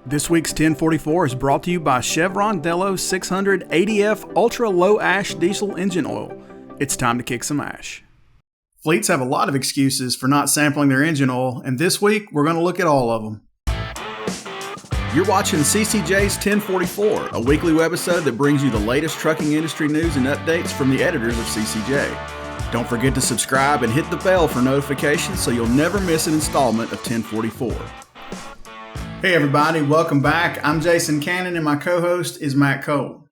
This week's 1044 is brought to you by Chevron Delos 600 ADF Ultra Low Ash Diesel Engine Oil. It's time to kick some ash. Fleets have a lot of excuses for not sampling their engine oil, and this week we're going to look at all of them. You're watching CCJ's 1044, a weekly webisode that brings you the latest trucking industry news and updates from the editors of CCJ. Don't forget to subscribe and hit the bell for notifications so you'll never miss an installment of 1044. Hey everybody, welcome back. I'm Jason Cannon and my co-host is Matt Cole.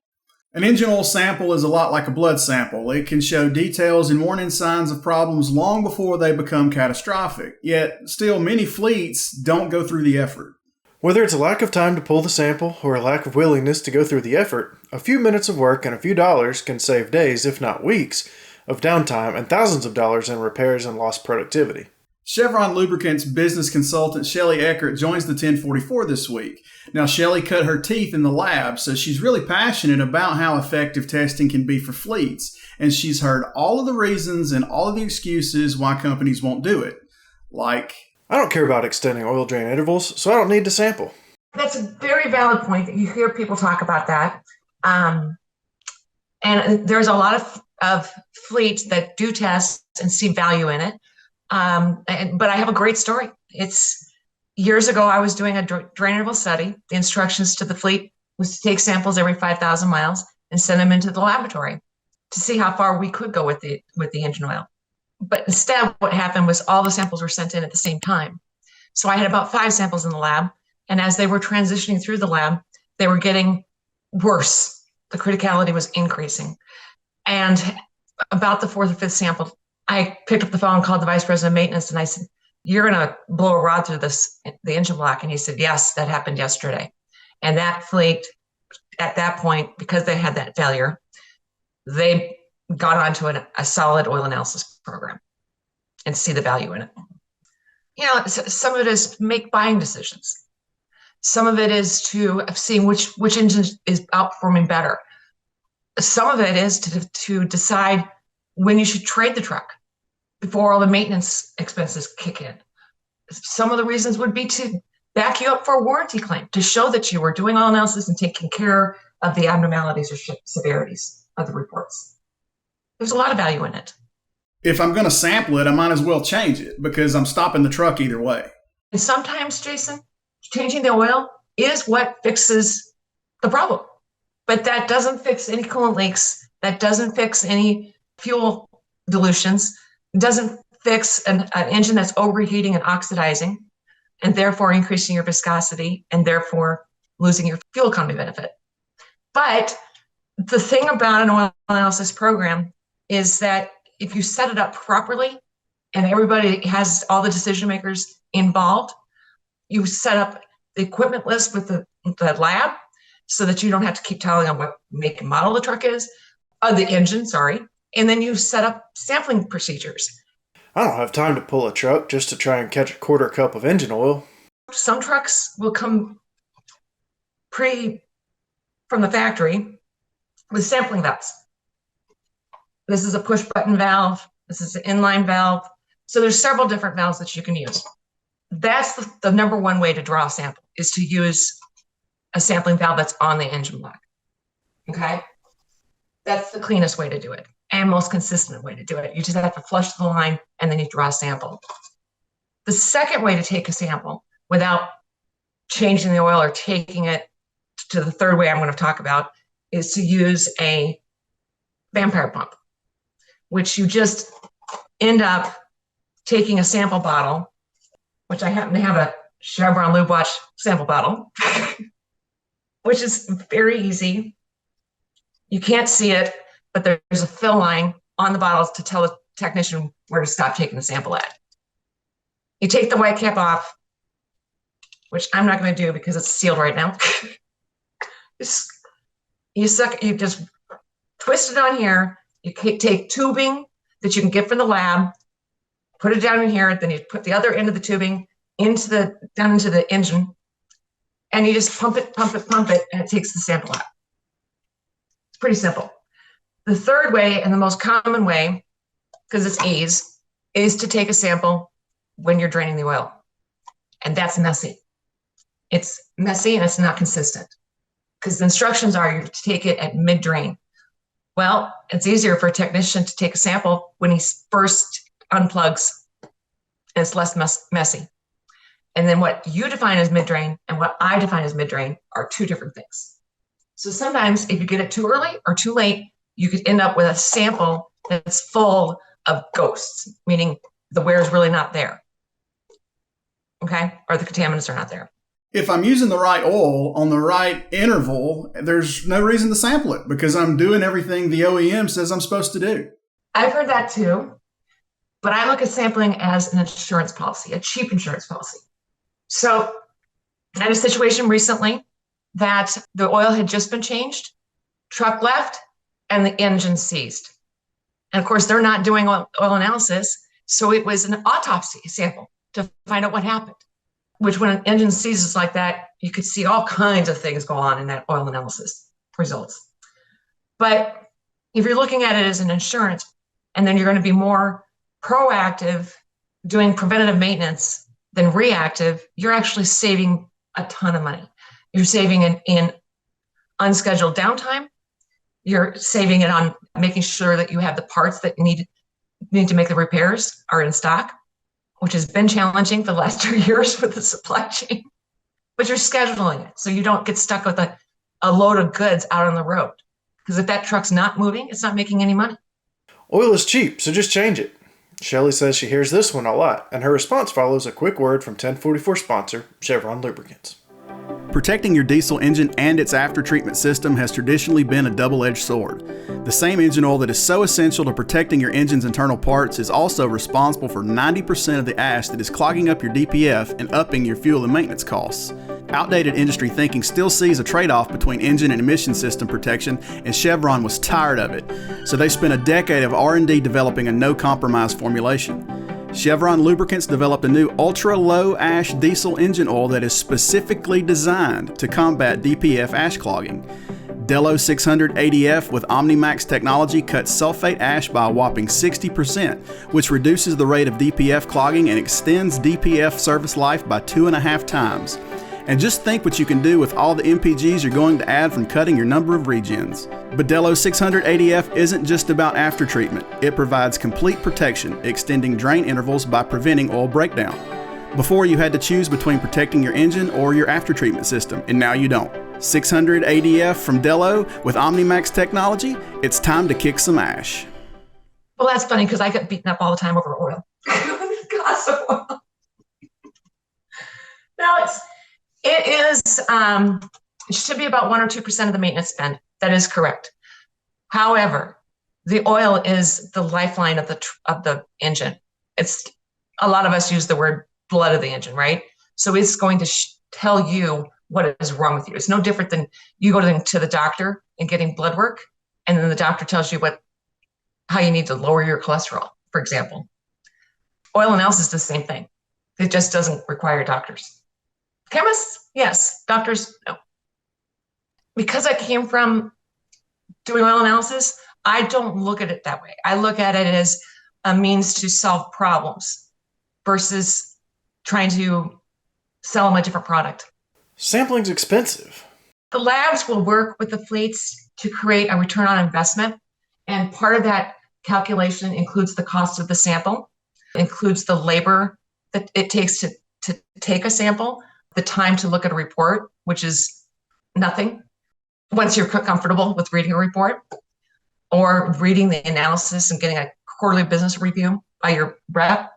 An engine oil sample is a lot like a blood sample. It can show details and warning signs of problems long before they become catastrophic. Yet, still many fleets don't go through the effort. Whether it's a lack of time to pull the sample or a lack of willingness to go through the effort, a few minutes of work and a few dollars can save days, if not weeks, of downtime and thousands of dollars in repairs and lost productivity. Chevron Lubricants business consultant Shelly Eckert joins the 1044 this week. Now, Shelly cut her teeth in the lab, so she's really passionate about how effective testing can be for fleets. And she's heard all of the reasons and all of the excuses why companies won't do it. Like, I don't care about extending oil drain intervals, so I don't need to sample. That's a very valid point that you hear people talk about that. And there's a lot of fleets that do test and see value in it. But I have a great story. It's years ago, I was doing a drain interval study. The instructions to the fleet was to take samples every 5,000 miles and send them into the laboratory to see how far we could go with the engine oil. But instead, what happened was all the samples were sent in at the same time. So I had about 5 samples in the lab. And as they were transitioning through the lab, they were getting worse. The criticality was increasing. And about the 4th or 5th sample, I picked up the phone and called the vice president of maintenance, and I said, "You're going to blow a rod through the engine block." And he said, "Yes, that happened yesterday." And that fleet, at that point, because they had that failure, they got onto a solid oil analysis program and see the value in it. You know, some of it is make buying decisions. Some of it is to see which engine is outperforming better. Some of it is to decide when you should trade the truck before all the maintenance expenses kick in. Some of the reasons would be to back you up for a warranty claim, to show that you were doing oil analysis and taking care of the abnormalities or severities of the reports. There's a lot of value in it. If I'm going to sample it, I might as well change it because I'm stopping the truck either way. And sometimes, Jason, changing the oil is what fixes the problem. But that doesn't fix any coolant leaks. That doesn't fix any fuel dilutions, doesn't fix an engine that's overheating and oxidizing, and therefore increasing your viscosity and therefore losing your fuel economy benefit. But the thing about an oil analysis program is that if you set it up properly and everybody has all the decision makers involved, you set up the equipment list with the lab so that you don't have to keep telling them what make and model the truck is, the engine, sorry. And then you set up sampling procedures. I don't have time to pull a truck just to try and catch a quarter cup of engine oil. Some trucks will come from the factory with sampling valves. This is a push button valve. This is an inline valve. So there's several different valves that you can use. That's the number one way to draw a sample, is to use a sampling valve that's on the engine block. Okay? That's the cleanest way to do it and most consistent way to do it. You just have to flush the line and then you draw a sample. The second way to take a sample without changing the oil or taking it to the third way I'm going to talk about is to use a vampire pump, which you just end up taking a sample bottle, which I happen to have a Chevron Lube Watch sample bottle, which is very easy. You can't see it, but there's a fill line on the bottles to tell the technician where to stop taking the sample at. You take the white cap off, which I'm not going to do because it's sealed right now. You just twist it on here. You take tubing that you can get from the lab, put it down in here, then you put the other end of the tubing down into the engine, and you just pump it, and it takes the sample out. It's pretty simple. The third way, and the most common way, because it's ease, is to take a sample when you're draining the oil. And that's messy. It's messy and it's not consistent because the instructions are you to take it at mid-drain. Well, it's easier for a technician to take a sample when he first unplugs and it's less messy. And then what you define as mid-drain and what I define as mid-drain are two different things. So sometimes if you get it too early or too late, you could end up with a sample that's full of ghosts, meaning the wear is really not there. Okay? Or the contaminants are not there. If I'm using the right oil on the right interval, there's no reason to sample it because I'm doing everything the OEM says I'm supposed to do. I've heard that too, but I look at sampling as an insurance policy, a cheap insurance policy. So I had a situation recently that the oil had just been changed, truck left, and the engine seized. And of course, they're not doing oil analysis, so it was an autopsy sample to find out what happened. Which when an engine seizes like that, you could see all kinds of things go on in that oil analysis results. But if you're looking at it as an insurance, and then you're going to be more proactive doing preventative maintenance than reactive, you're actually saving a ton of money. You're saving in unscheduled downtime. You're saving it on making sure that you have the parts that need to make the repairs are in stock, which has been challenging for the last 2 years with the supply chain. But you're scheduling it so you don't get stuck with a load of goods out on the road. Because if that truck's not moving, it's not making any money. Oil is cheap, so just change it. Shelly says she hears this one a lot, and her response follows a quick word from 1044 sponsor, Chevron Lubricants. Protecting your diesel engine and its after-treatment system has traditionally been a double-edged sword. The same engine oil that is so essential to protecting your engine's internal parts is also responsible for 90% of the ash that is clogging up your DPF and upping your fuel and maintenance costs. Outdated industry thinking still sees a trade-off between engine and emission system protection, and Chevron was tired of it. So they spent a decade of R&D developing a no-compromise formulation. Chevron Lubricants developed a new ultra-low ash diesel engine oil that is specifically designed to combat DPF ash clogging. Delo 600 ADF with OmniMax technology cuts sulfate ash by a whopping 60%, which reduces the rate of DPF clogging and extends DPF service life by 2.5 times. And just think what you can do with all the MPGs you're going to add from cutting your number of regens. But Delo 600 ADF isn't just about after treatment. It provides complete protection, extending drain intervals by preventing oil breakdown. Before you had to choose between protecting your engine or your after treatment system, and now you don't. 600 ADF from Delo with OmniMax technology, it's time to kick some ash. Well, that's funny because I get beaten up all the time over oil. Cost of oil. No, it should be about 1 or 2% of the maintenance spend. That is correct. However, the oil is the lifeline of the engine. It's a lot of us use the word blood of the engine, right? So it's going to tell you what is wrong with you. It's no different than you go to the doctor and getting blood work, and then the doctor tells you how you need to lower your cholesterol, for example. Oil analysis is the same thing. It just doesn't require doctors. Chemists, yes. Doctors, no. Because I came from doing oil analysis, I don't look at it that way. I look at it as a means to solve problems versus trying to sell them a different product. Sampling's expensive. The labs will work with the fleets to create a return on investment. And part of that calculation includes the cost of the sample, includes the labor that it takes to take a sample, the time to look at a report, which is nothing once you're comfortable with reading a report or reading the analysis and getting a quarterly business review by your rep.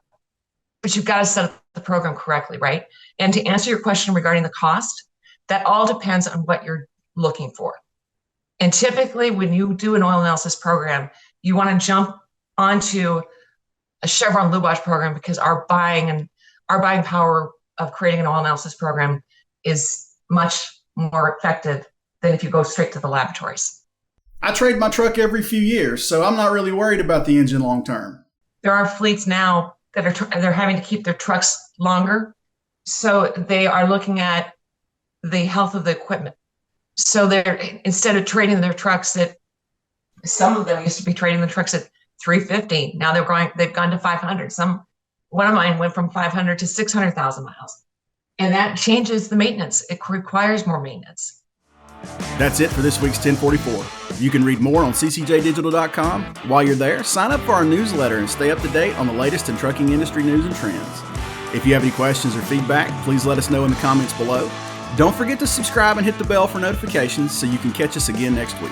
But you've got to set up the program correctly, right? And to answer your question regarding the cost, that all depends on what you're looking for. And typically when you do an oil analysis program, you want to jump onto a Chevron Lube Wash program because our buying power of creating an oil analysis program is much more effective than if you go straight to the laboratories. I trade my truck every few years, so I'm not really worried about the engine long term. There are fleets now that they're having to keep their trucks longer, so they are looking at the health of the equipment. So they're, instead of trading their trucks some of them used to be trading the trucks at 350. Now they've gone to 500. One of mine went from 500 to 600,000 miles. And that changes the maintenance. It requires more maintenance. That's it for this week's 1044. You can read more on ccjdigital.com. While you're there, sign up for our newsletter and stay up to date on the latest in trucking industry news and trends. If you have any questions or feedback, please let us know in the comments below. Don't forget to subscribe and hit the bell for notifications so you can catch us again next week.